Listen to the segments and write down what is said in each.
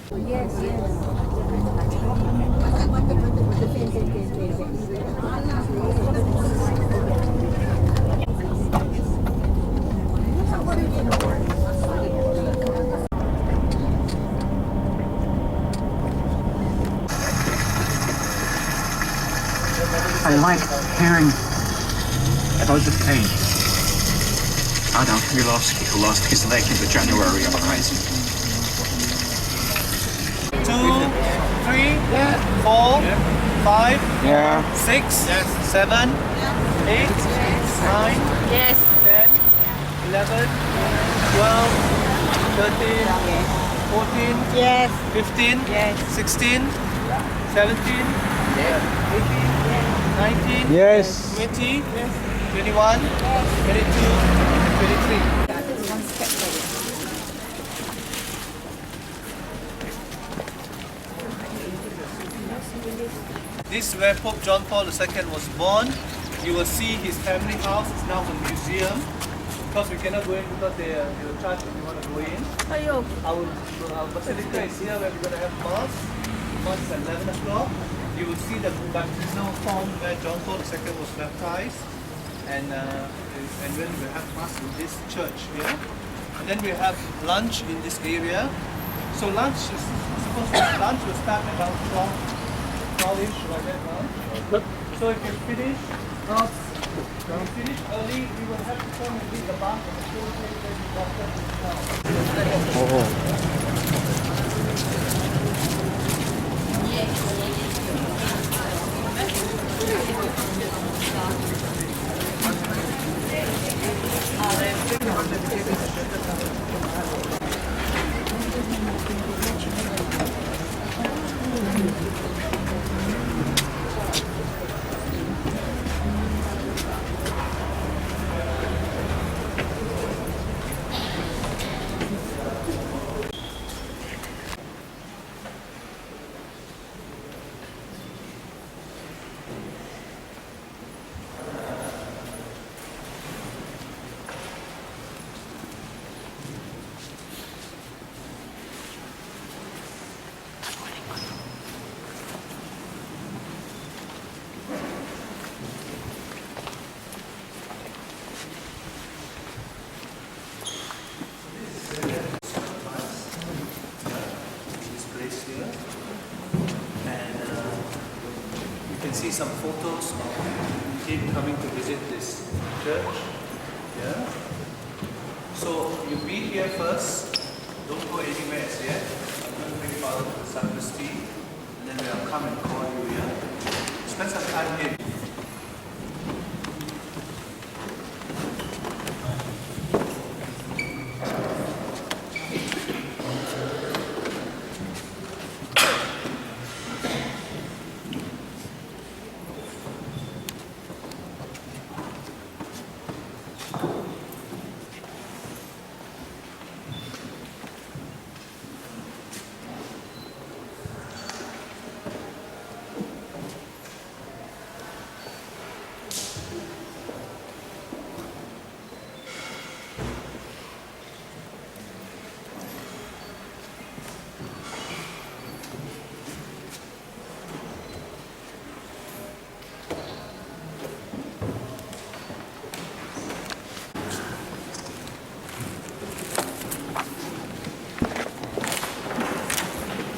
Yes, yes. I like hearing about the pain. Adam, who lost his leg in the January uprising. 2, 3, 4, 5, 6, 7, 8, 9, Yes. 10, 11, 12, 13, 14, Yes. 15, Yes. 16, 17, 18, 19, Yes. 20, 21, 22, 23. This is where Pope John Paul II was born. You will see his family house is now a museum. Because we cannot go in because they will charge if you want to go in. Ayo. Our basilica is here where we're going to have mass. Mass is at 11 o'clock. You will see the baptismal font where John Paul II was baptized. And when we have mass in this church here. And then we have lunch in this area. So lunch is supposed to lunch will start around 12-ish like that now. So if you finish early, you will have to come and read the bath of the full place where you walk up to the town. See some photos of him coming to visit this church. Yeah. So you be here first. Don't go anywhere as yet. I'm going to bring Father to the sacristy, and then we'll come and call you here. Spend some time here.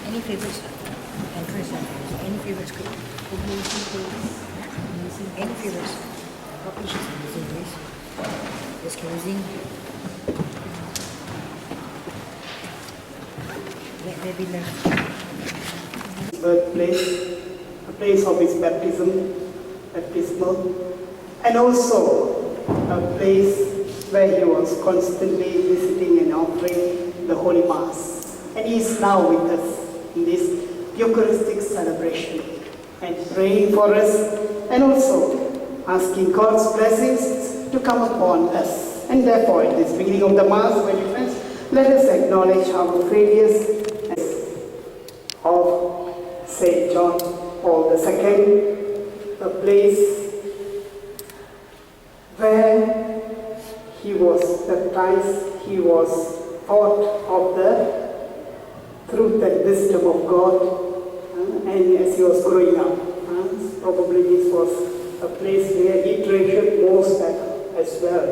Any favorites? Entrance and any favorites? Any favorites? Publishers and using this. Just closing. Let there be left. Birthplace, a place of his baptismal, and also a place where he was constantly visiting and offering the Holy Mass. And he is now with us in this Eucharistic celebration and praying for us and also asking God's blessings to come upon us. And therefore, at this beginning of the Mass, my dear friends, let us acknowledge our failures of St.John Paul II, a place where he was baptized, he was taught of the truth and wisdom of God. And as he was growing up, probably this was a place where he treasured most as well.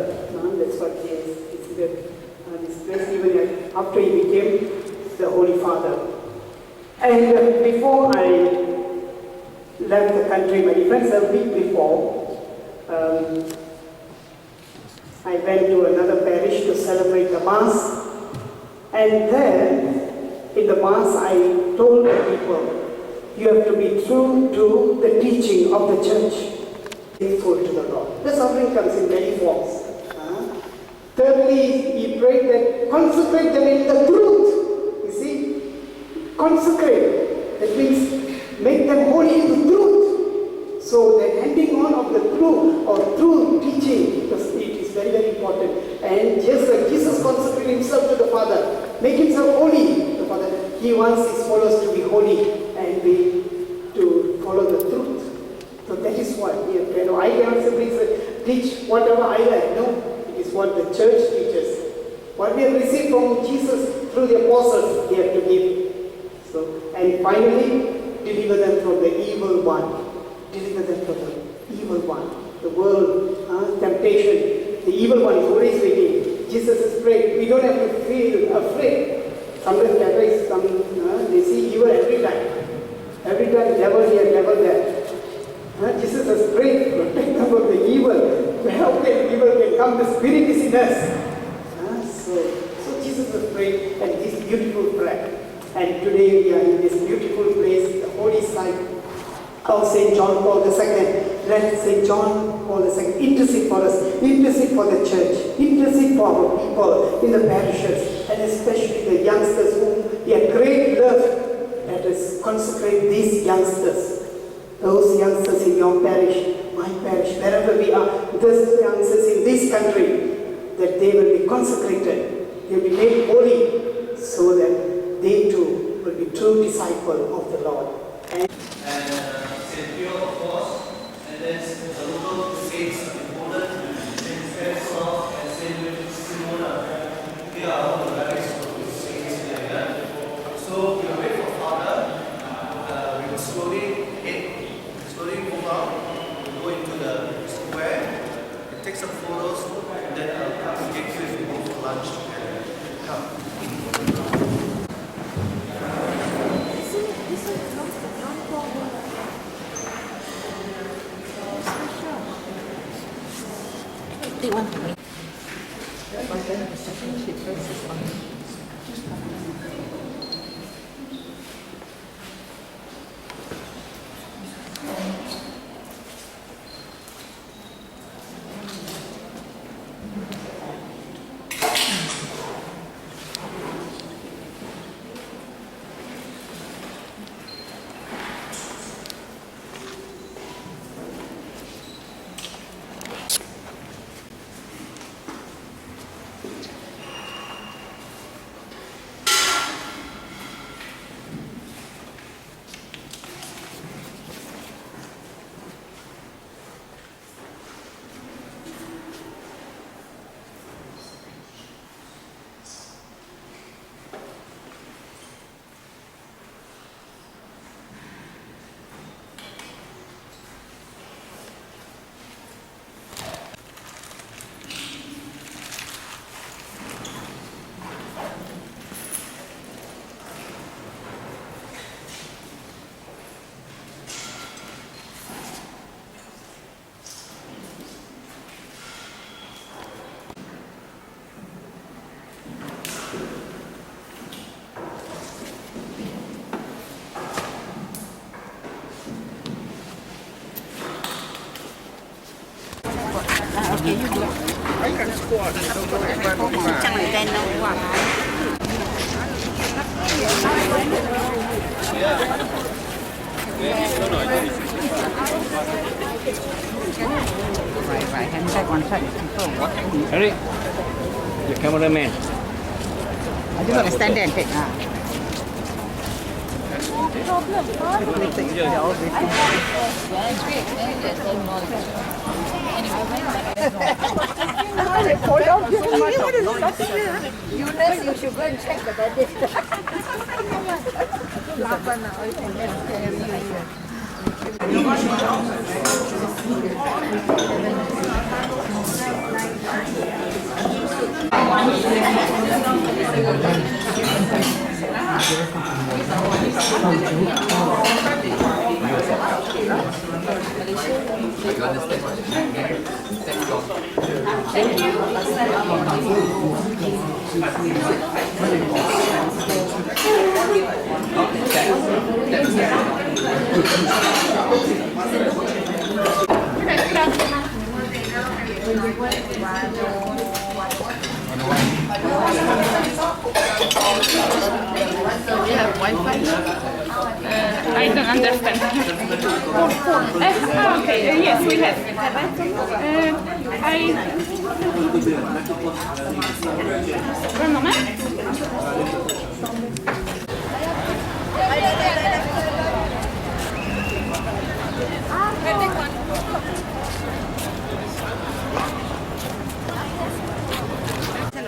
That's what he has visited this place even after he became the Holy Father. And before I left the country, my friends, a week before, I went to another parish to celebrate the Mass. And there, in the Mass, I told the people, you have to be true to the teaching of the church, faithful to the Lord. The suffering comes in many forms. Thirdly, he prayed that consecrate them in the truth. You see, consecrate. That means make them holy in the truth. So the handing on of the truth or true teaching, it is very, very important. And just like Jesus consecrated himself to the Father, make himself holy to the Father, he wants his followers to be holy and to follow the truth. So that is what I cannot simply teach whatever I like. No, it is what the church teaches. What we have received from Jesus through the apostles, we have to give. So, and finally, deliver them from the evil one. Deliver them from the evil one. The world, temptation. The evil one is always waiting. Jesus is prayed. We don't have to feel afraid. Sometimes they see evil every time. Every time, devil here, devil there. Jesus has prayed, protect them from the evil. How can evil can come? The Spirit is in us. So Jesus has prayed, and this beautiful prayer. And today we are in this beautiful place, the holy site of St. John Paul II. Let St. John Paul II intercede for us, intercede for the church, intercede for our people in the parishes, and especially the youngsters whom he had great love. Let us consecrate these youngsters, those youngsters in your parish, my parish, wherever we are, those youngsters in this country, that they will be consecrated, they will be made holy, so that they too will be true disciples of the Lord. And St. Pio, of course, and then the local saints in Poland, St. Stanislaw and St. Simona. They are all the relics of the saints here. So we will wait for Father. We will slowly move out. We'll go into the square and take some photos, and then I'll come and get you if we go for lunch together. Come. They want to wait. Okay, you do. I can squat. Chẳng phải tên đâu quả. Right, hand side, one side. Ready? The cameraman. I just want to stand there and take. Eunice, you should go and check the bandage. You have Wi-Fi? I don't understand. Okay, yes, we have. One moment.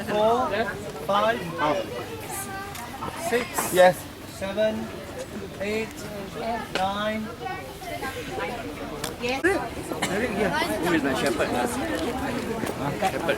Four, five, six, Yes. 7, 8, 9. Who is my shepherd? Shepherd.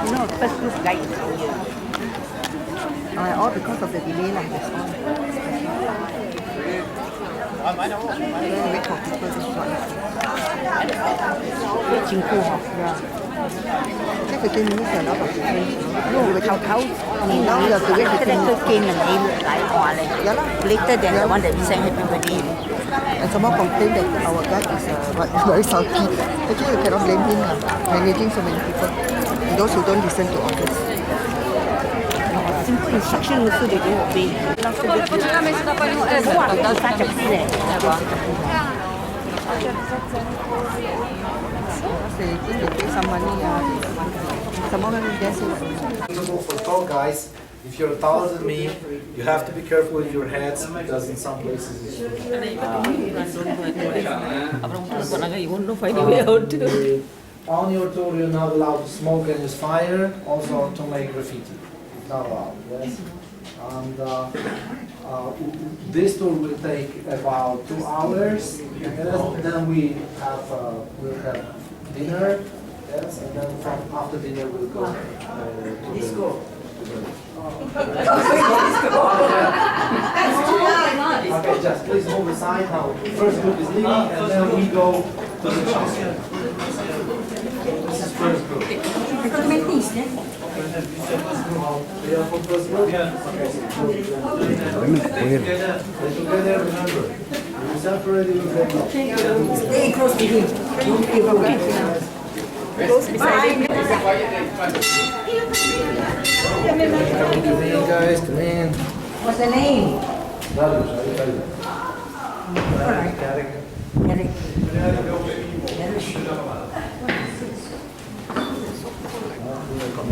No, first cruise guide is out here. All because of the delay, like that's all. Wait for people to join. Wait, Jingku, yeah. Chắc 15 minutes là nó đọc no, we thao thao thì nó là từ cái tên tôi kêu là em lại hòa này later than the one that we sang everybody and someone complained that our guide is very salty. Actually you cannot blame him managing so many people and those who don't listen to orders. Simple instruction also they don't obey. They think they pay some money, For tall guys, if you're taller than me, you have to be careful with your heads because in some places it's on your tour you're not allowed to smoke and use fire, also to make graffiti. It's not allowed, yes? And this tour will take about 2 hours, yes? Then we'll have dinner, yes, and then after dinner we'll go to disco. Okay, just please move aside now. First group is leaving, and then we go to the shop. This is first group. We are for first group? Okay. Together, remember. We separate, we will break up. Stay close to him. Close beside him. Come in, guys, come in. What's the name? Wadowice, how do you tell you? Alright. Eric.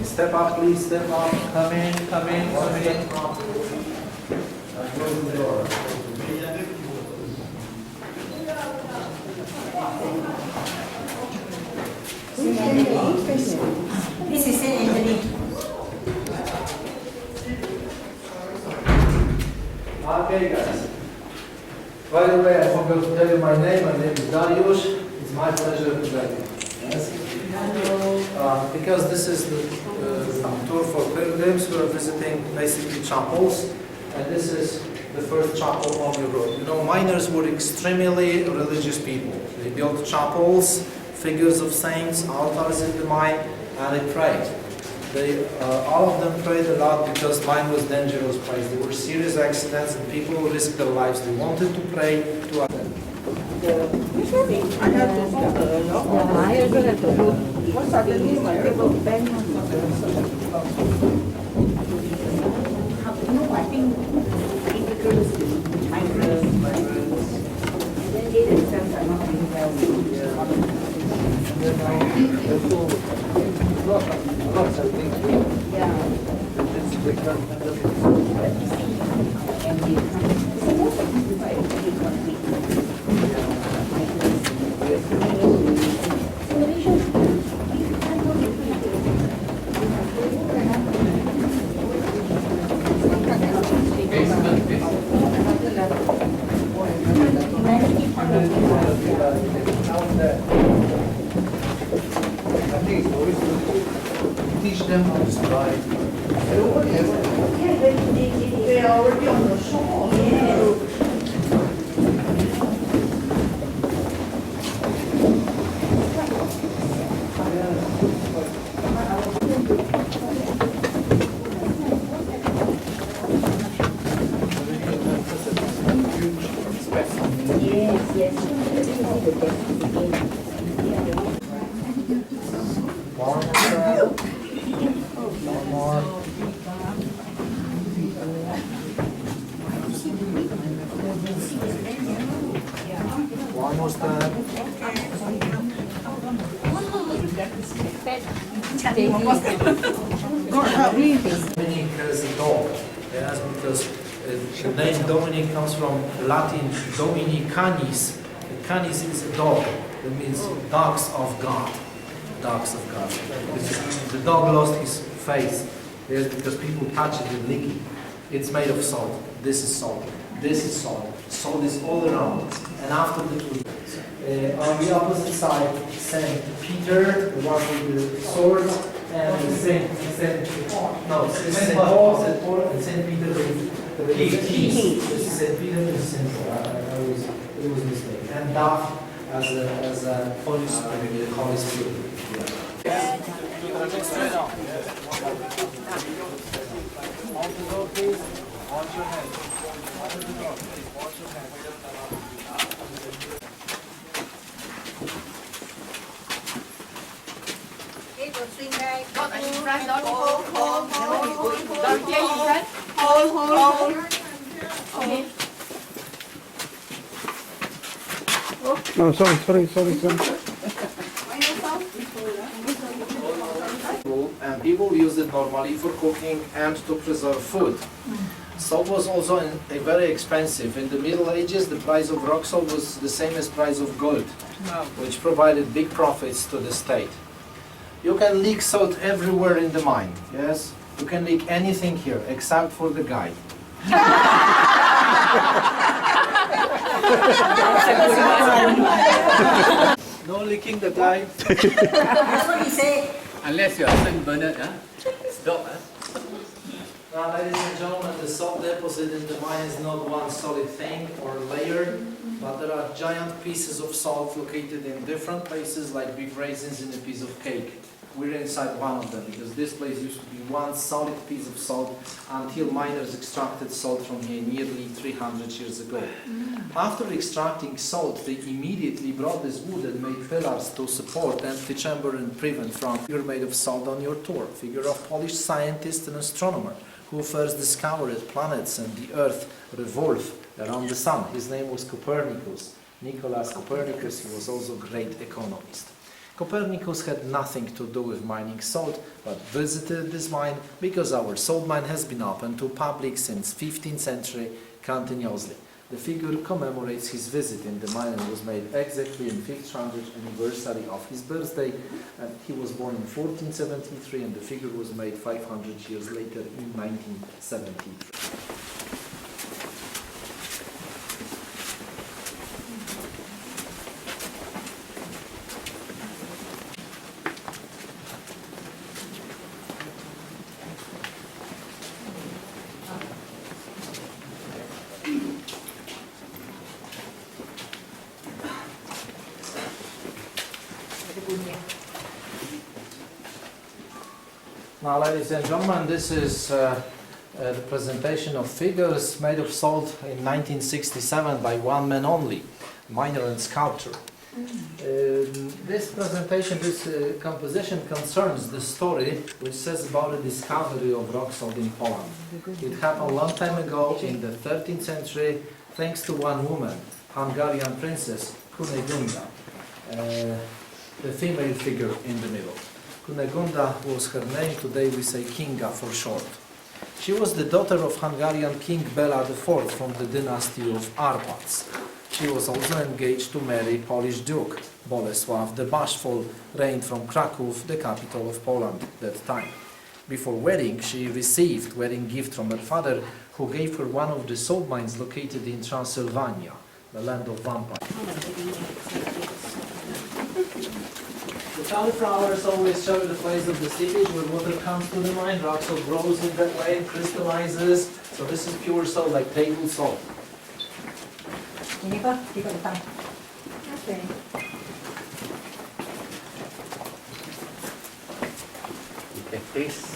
Step up, please, step up. Come in, come in, come in. Close the door. This is St. Anthony. Okay, guys. By the way, I forgot to tell you my name. My name is Dariusz. It's my pleasure to present you. Yes? Because this is the tour for pilgrims who are visiting basically chapels, and this is the first chapel on Eurooe. You know, miners were extremely religious people. They built chapels, figures of saints, altars in the mine, and they prayed. All of them prayed a lot because mine was dangerous place. There were serious accidents and people risked their lives. They wanted to pray to them. I have to order a lot. Yeah, I also have to do. What suddenly my people bang on the no, I think immigrants, migrants, then they themselves are not doing well. Yeah. Teach them how to survive. Yeah, they are already on the shore. Yeah. One more. One more step. Dominic has a dog. Yes, because the name Dominic comes from Latin Dominicanis. Canis is a dog. That means dogs of God. Dogs of God. The dog lost his face. Yes, because people touch it and lick it. It's made of salt. This is salt. This is salt. Salt is all around. And after the two, on the opposite side, St. Peter, the one with the sword, and St. Paul, and St. Peter with the keys. This is St. Peter and St. Paul. It was a mistake. And Duff as a Holy Spirit. Holy Spirit. Yeah. No, sorry. And people use it normally for cooking and to preserve food. Salt was also very expensive. In the Middle Ages, the price of rock salt was the same as price of gold, which provided big profits to the state. You can leak salt everywhere in the mine, yes? You can leak anything here, except for the guy. No leaking the guy. That's what he said. Unless you are St. Bernard, stop. Now, ladies and gentlemen, the salt deposit in the mine is not one solid thing or layer, but there are giant pieces of salt located in different places, like big raisins in a piece of cake. We're inside one of them, because this place used to be one solid piece of salt until miners extracted salt from here nearly 300 years ago. After extracting salt, they immediately brought this wood and made pillars to support empty chamber and prevent from figure made of salt on your tour, figure of Polish scientist and astronomer who first discovered planets and the earth revolve around the sun. His name was Copernicus. Nicholas Copernicus. He was also a great economist. Copernicus had nothing to do with mining salt, but visited this mine because our salt mine has been open to public since 15th century continuously. The figure commemorates his visit in the mine and was made exactly in 500th anniversary of his birthday. And he was born in 1473 and the figure was made 500 years later in 1973. Now, ladies and gentlemen, this is the presentation of figures made of salt in 1967 by one man only. miner and sculptor. This presentation, this composition concerns the story which says about the discovery of rock salt in Poland. It happened a long time ago in the 13th century thanks to one woman, Hungarian princess Kunegunda, the female figure in the middle. Kunegunda was her name, today we say Kinga for short. She was the daughter of Hungarian King Bela IV from the dynasty of Arpads. She was also engaged to marry Polish Duke Bolesław the Bashful, reigned from Krakow, the capital of Poland at that time. Before wedding, she received wedding gift from her father, who gave her one of the salt mines located in Transylvania, the land of vampires. The cauliflowers always show the place of the seepage where water comes to the mine. Rock salt grows in that way and crystallizes. So this is pure salt, like table salt. Okay. You can taste.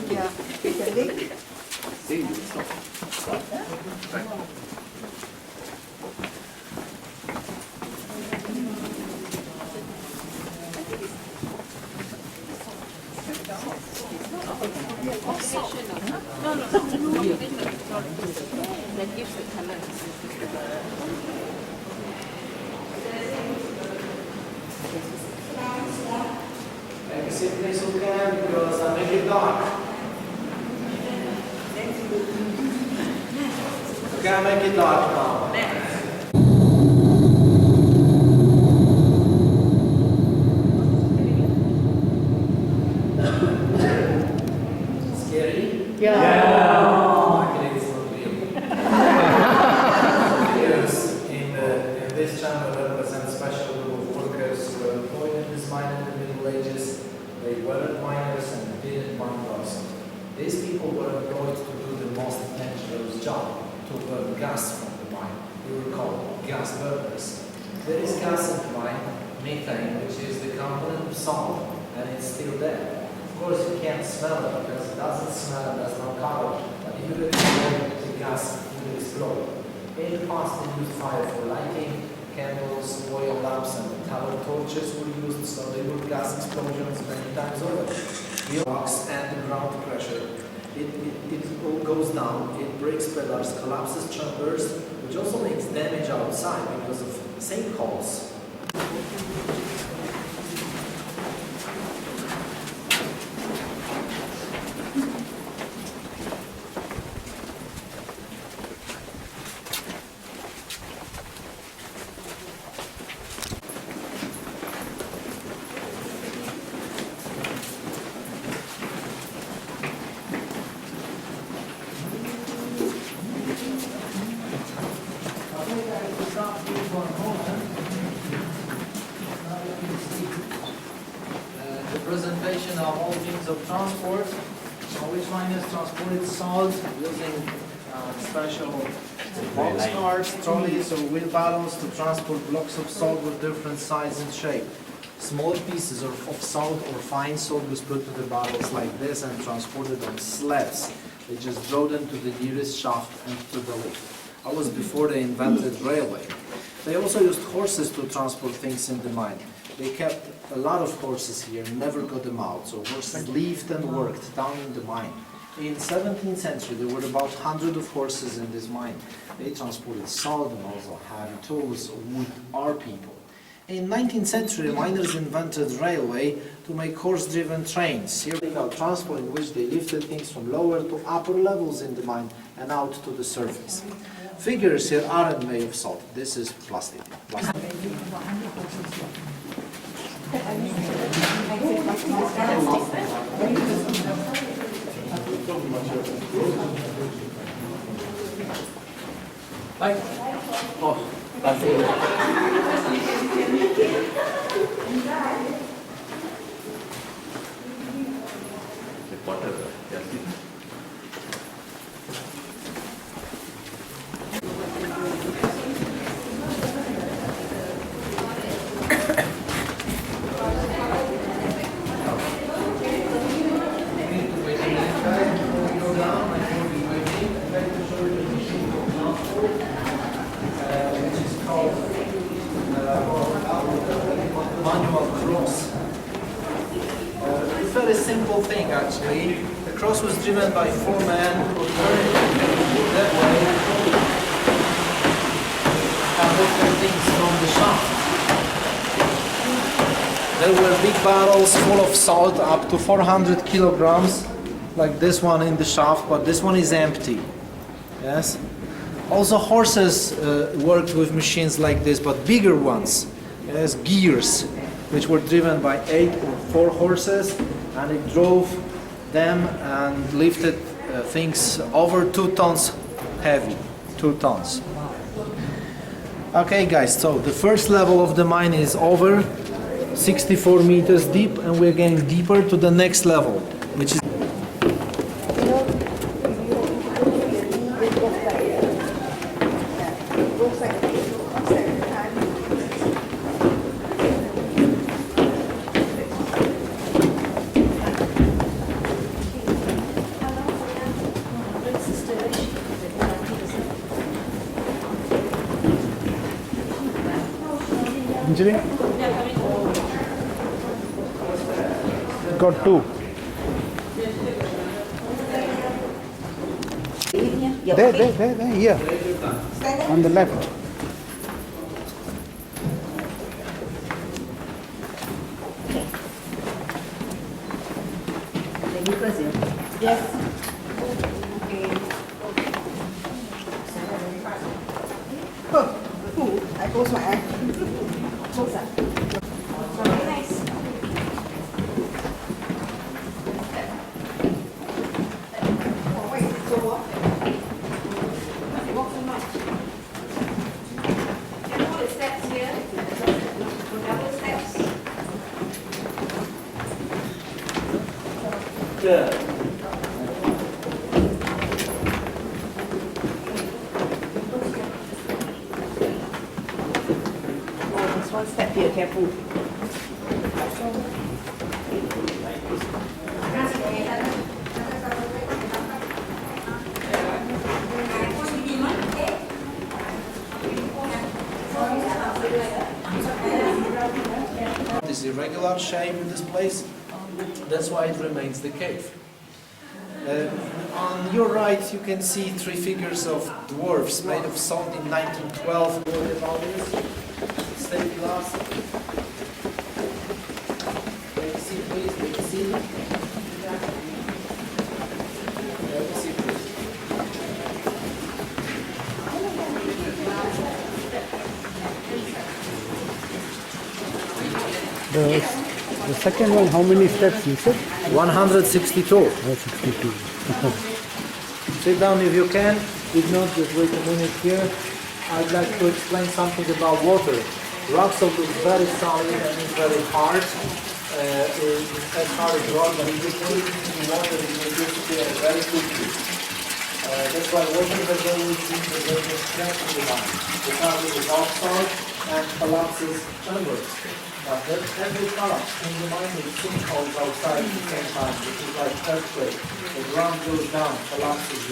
Yeah. Take a lick. See, it's not. That gives the color. Can you see this okay? Because I make it dark. Okay, I make it dark now. Scary? Luckily it's not real. Figures in this chamber represent special group of workers who were employed in this mine in the Middle Ages. They weren't miners and didn't mine rocks. These people were employed to do the most dangerous job, to burn gas from the mine. They were called gas burners. There is gas in the mine, methane, which is the component of salt, and it's still there. Of course, you can't smell it because it doesn't smell and there's no color. But if you explode, the gas will explode. In the past, they used fire for lighting, candles, oil lamps, and tallow torches were used, so they were gas explosions many times over. The rocks and the ground pressure, it all goes down, it breaks pillars, collapses chambers, which also makes damage outside because of sinkholes. The presentation of all means of transport. Which miners transported salt using special box carts, trolleys or wheelbarrows to transport blocks of salt with different size and shape. Small pieces of salt or fine salt was put to the barrels like this and transported on sleds. They just drove them to the nearest shaft and to the lift. That was before they invented railway. They also used horses to transport things in the mine. They kept a lot of horses here, never got them out, so horses lived and worked down in the mine. In 17th century, there were about 100 of horses in this mine. They transported salt and also heavy tools, wood, or people. In 19th century, miners invented railway to make horse-driven trains. Here they have transport in which they lifted things from lower to upper levels in the mine and out to the surface. Figures here aren't made of salt. This is plastic. Bye. Oh, that's it. The water, yes. simple thing actually. The cross was driven by 4 men who turned it that way and lifted things from the shaft. There were big barrels full of salt up to 400 kilograms, like this one in the shaft, but this one is empty. Yes. Also horses worked with machines like this, but bigger ones. Yes, gears, which were driven by 8 or 4 horses, and it drove them and lifted things over 2 tons heavy, 2 tons. Okay guys, so the first level of the mine is over, 64 meters deep, and we're getting deeper to the next level, which is Injury? Got 2. There, here. On the left. Yes. I close my eye. Close up. Very nice. Oh, wait, so what? Walk so much. Can you put the steps here? Double steps. Yeah. One step here, careful. this irregular shape in this place. That's why it remains the cave. On your right you can see 3 figures of dwarfs made of salt in 1912. What about this? Stained glass. Can you see please? Can you see? Can you see please? The second one, how many steps you said? 162. Oh, 62. Sit down if you can. If not, just wait a minute here. I'd like to explain something about water. Rock salt is very solid and it's very hard. It's as hard as rock, but if you put it into water, it will disappear very quickly. That's why water has always been the greatest strength of the mine. The carbon is rock salt and collapses inwards. But every collapse in the mine is sinkholes outside at the same time, which is like earthquake. The ground goes down, collapses,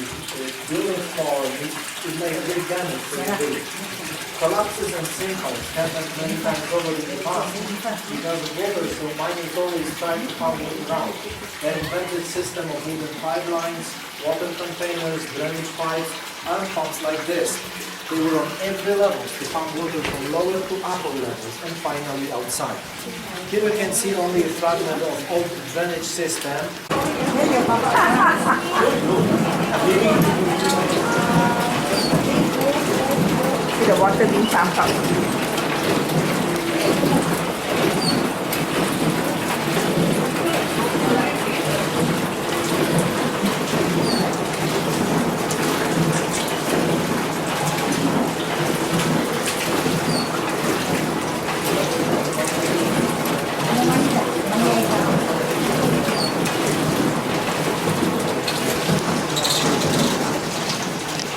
buildings fall, and it makes big damage to the building. Collapses and sinkholes happened many times over in the past because of water, so miners always try to pump water out. They invented a system of wooden pipelines, water containers, drainage pipes, and pumps like this. They were on every level to pump water from lower to upper levels and finally outside. Here we can see only a fragment of old drainage system. See the water being pumped out.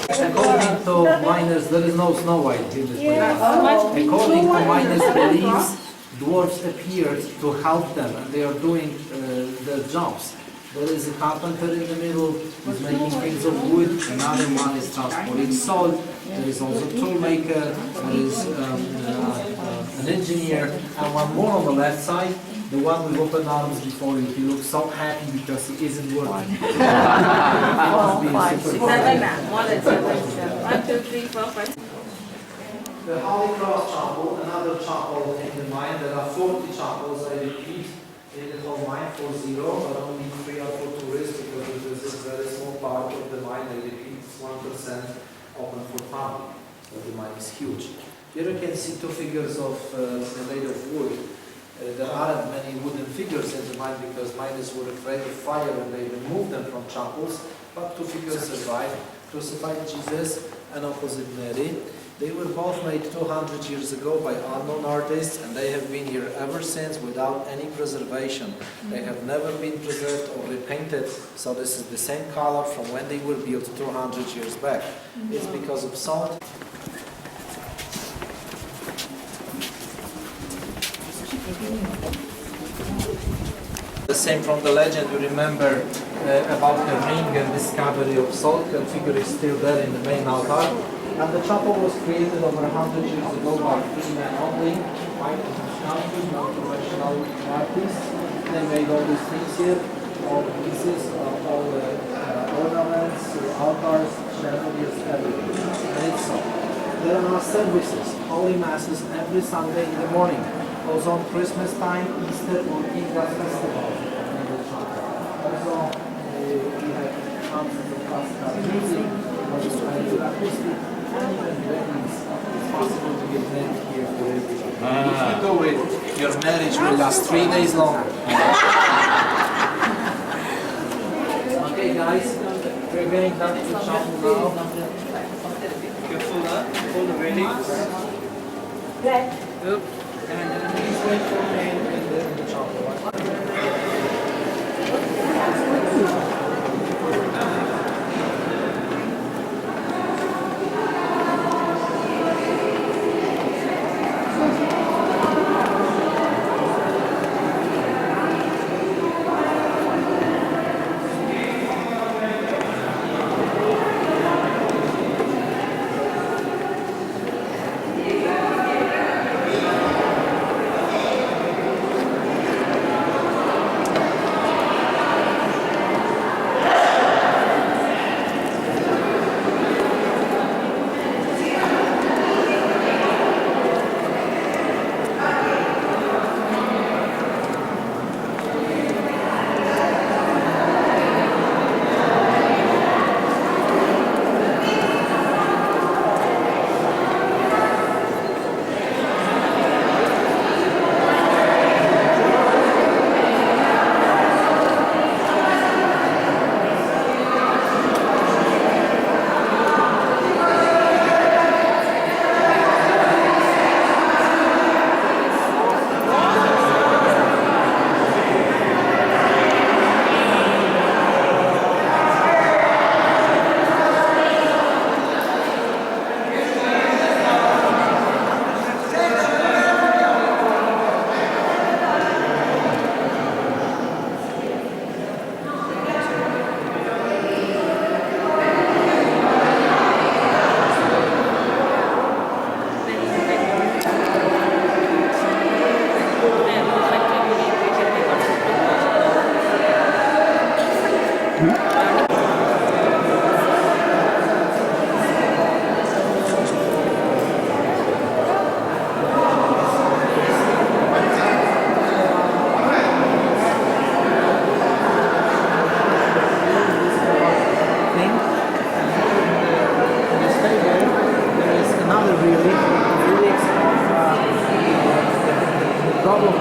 According to miners, there is no Snow White in this place. According to miners' beliefs, dwarfs appeared to help them and they are doing their jobs. There is a carpenter in the middle who's making things of wood, another one is transporting salt, there is also a toolmaker, there is an engineer, and one more on the left side. The one with open arms before you, he looks so happy because he isn't working. He must be super happy. More than 7. 1, 2, 3, 4, 5. The Holy Cross Chapel, another chapel in the mine. There are 40 chapels, I repeat, in the whole mine, 40, but only 3 are for tourists because this is a very small part of the mine. I repeat, it's 1% open for public. So the mine is huge. Here you can see 2 figures of made of wood. There aren't many wooden figures in the mine because miners were afraid of fire and they removed them from chapels, but 2 figures survived, crucified Jesus and opposite Mary. They were both made 200 years ago by unknown artists, and they have been here ever since without any preservation. They have never been preserved or repainted, so this is the same color from when they were built 200 years back. It's because of salt. The same from the legend, you remember about the ring and discovery of salt. That figure is still there in the main altar. And the chapel was created over 100 years ago by 3 men only, white sculptors, non-professional artists. They made all these things here, all the pieces, all the ornaments, altars, chandeliers, everything. And it's so. There are services, holy masses every Sunday in the morning. Goes on Christmas time, Easter, or Easter festival in the chapel. Also, we have chances of classical music, acoustic. It's possible to get married here for everybody. If you do it, your marriage will last 3 days longer. Okay guys, we're going down to the chapel now. Careful, hold the railings. Yep. And please wait for me in the chapel.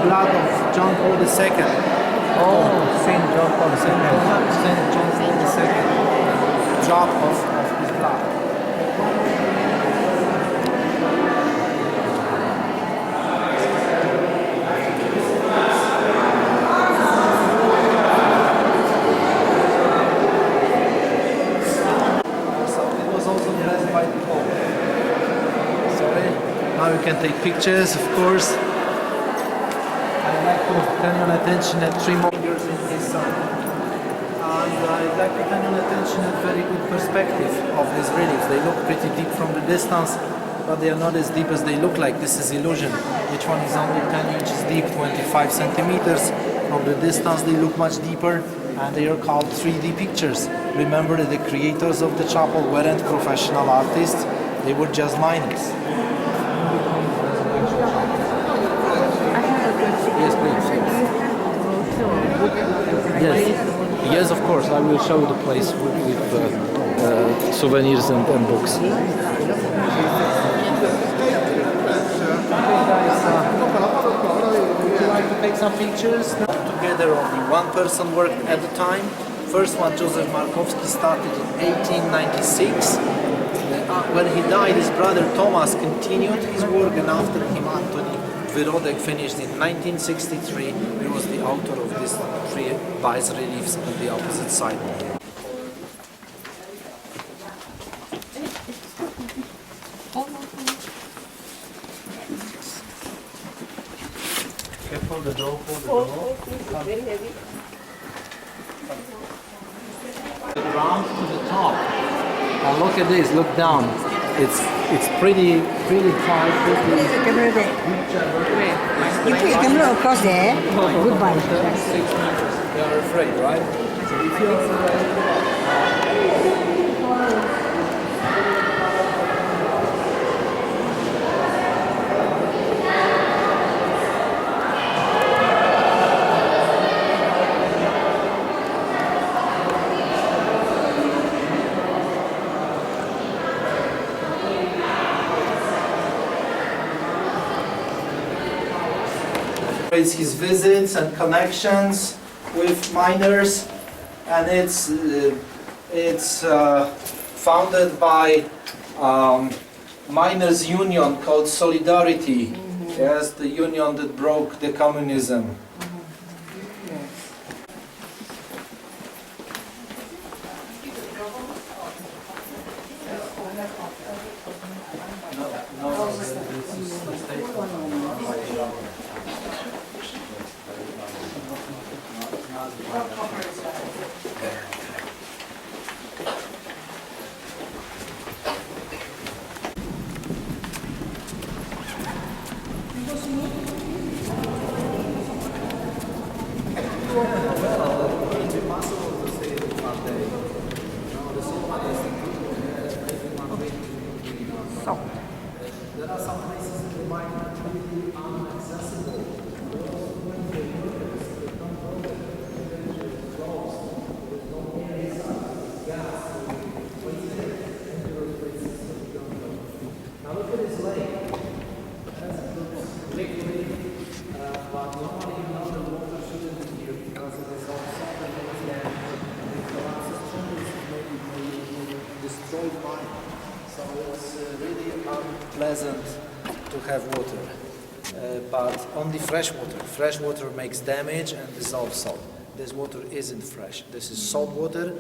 Blood of John Paul II. Oh, St.John Paul II. St. John Paul II. Drop of his blood. So it was also blessed by the Pope. Sorry. Now you can take pictures, of course. I'd like to turn your attention at 3 more figures in his son. And I'd like to turn your attention at very good perspective of these reliefs. They look pretty deep from the distance, but they are not as deep as they look like. This is illusion. Each one is only 10 inches deep, 25 centimeters. From the distance they look much deeper, and they are called 3D pictures. Remember that the creators of the chapel weren't professional artists, they were just miners. Yes, please. Yes, of course. I will show the place with souvenirs and books. Okay, guys, would you like to take some pictures? Together, only one person worked at a time. First one, Joseph Markowski, started in 1896. When he died, his brother Thomas continued his work, and after him, Antoni Wyrodek finished in 1963. He was the author of these three bas-reliefs on the opposite side. Careful the door, hold the door. Very heavy. The ground to the top. Now look at this, look down. It's pretty tight. Put the camera there. You put your camera across there. Goodbye. 6 meters. You are afraid, right? So if you're afraid, his visits and connections with miners, and it's founded by miners' union called Solidarity. Yes, the union that broke the communism. There are some places in the mine that are really inaccessible. Now look at this lake. That's liquid, but normally you know the water shouldn't be here because it is all salt and it collapses maybe destroyed mine. So it's really unpleasant to have water, but only fresh water. Fresh water makes damage and dissolves salt. This water isn't fresh. This is salt water,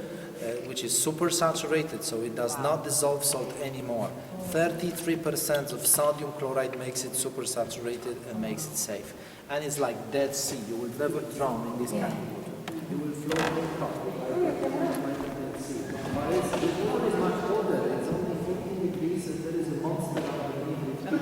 which is super saturated, so it does not dissolve salt anymore. 33% of sodium chloride makes it super saturated and makes it safe. And it's like Dead Sea. You will never drown in this kind of water. You will float on top like the Dead Sea. But the water is much colder. It's only 14 degrees and there is a monster underneath it.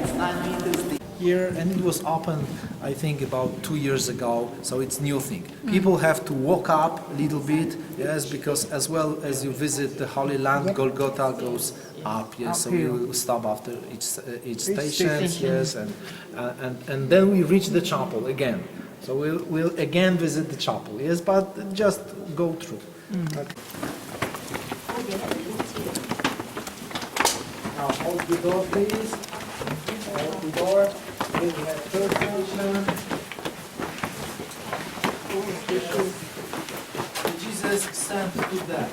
It's 9 meters deep. Here, and it was opened, I think, about 2 years ago, so it's new thing. People have to walk up a little bit, yes, because as well as you visit the Holy Land, Golgotha goes up, yes, so we will stop after each station, yes, and then we reach the chapel again. So we'll again visit the chapel, yes, but just go through. Okay. Now hold the door, please. Hold the door. Here we have third station. Jesus sent to that.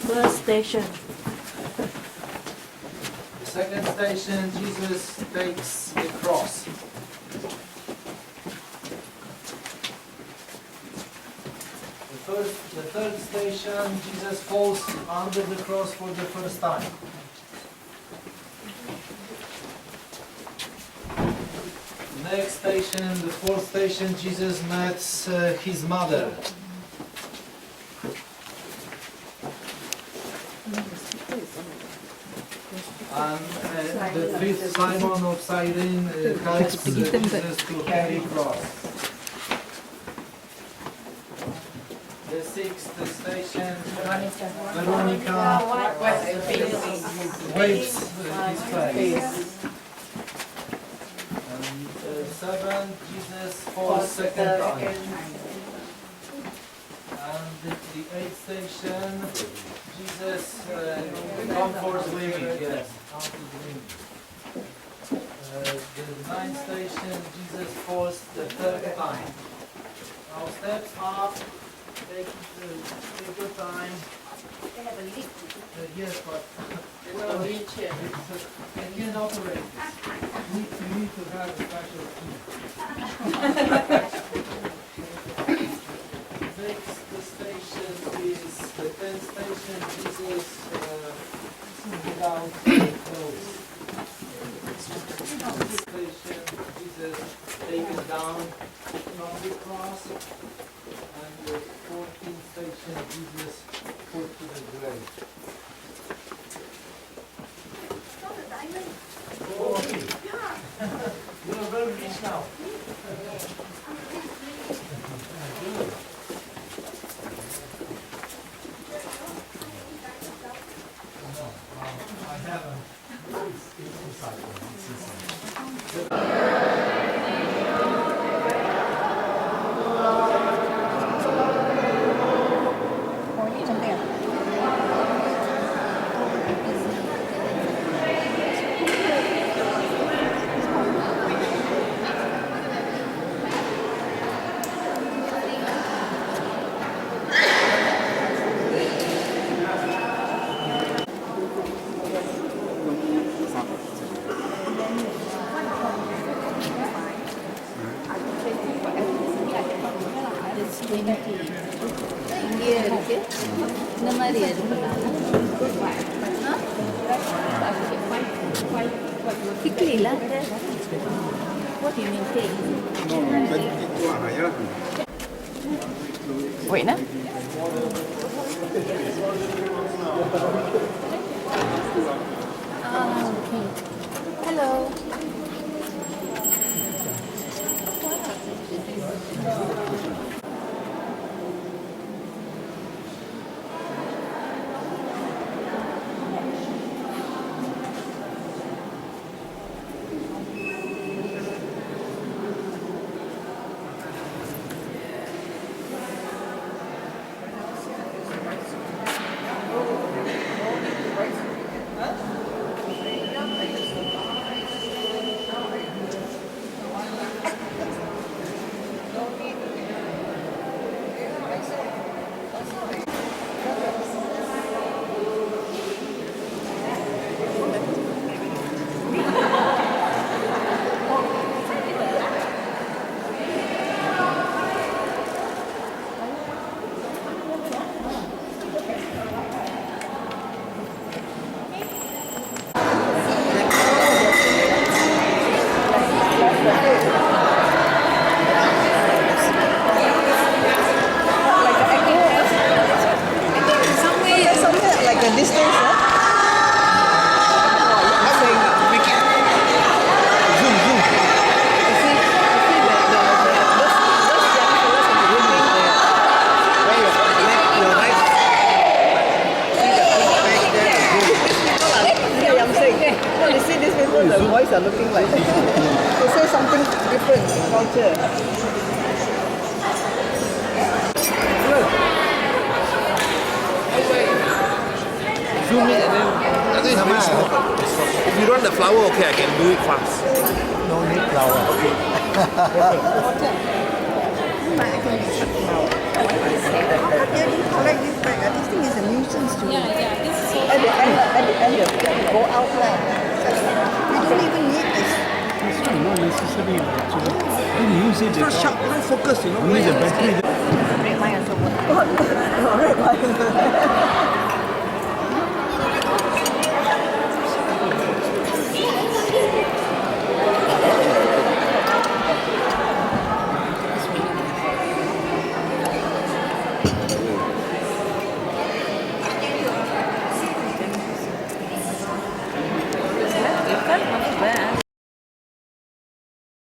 First station. The second station, Jesus takes the cross. The third station, Jesus falls under the cross for the first time. Next station, the fourth station, Jesus met his mother. And the fifth Simon of Cyrene helps Jesus to carry cross. The sixth station, Veronica wipes his face. And seven, Jesus falls second time. And the eighth station, Jesus comforts women. Yes, comforts women. The ninth station, Jesus falls the third time. Now steps up. Take your time. They have a lift. Yes, but well, wheelchair. Can you operate this? You need to have a special key. Next station is the 10th station. Jesus without clothes. Station. Jesus taken down from the cross. And the 14th station, Jesus put to the grave. Oh, you are very rich now. No, I haven't. It's inside. It's inside. Quickly, lah. What do you mean take? Wait, nah. Okay. Hello. Are looking like they say something different in culture. Zoom in and then I think it's small. If you run the flower, okay, I can do it fast. No need flower. Okay. Collect this bag. This thing is a nuisance to me. Yeah, this is so At the end, you go out there. We don't even need this. It's not necessary actually. Don't use it. It's not sharp, not focused, you know. Only the battery.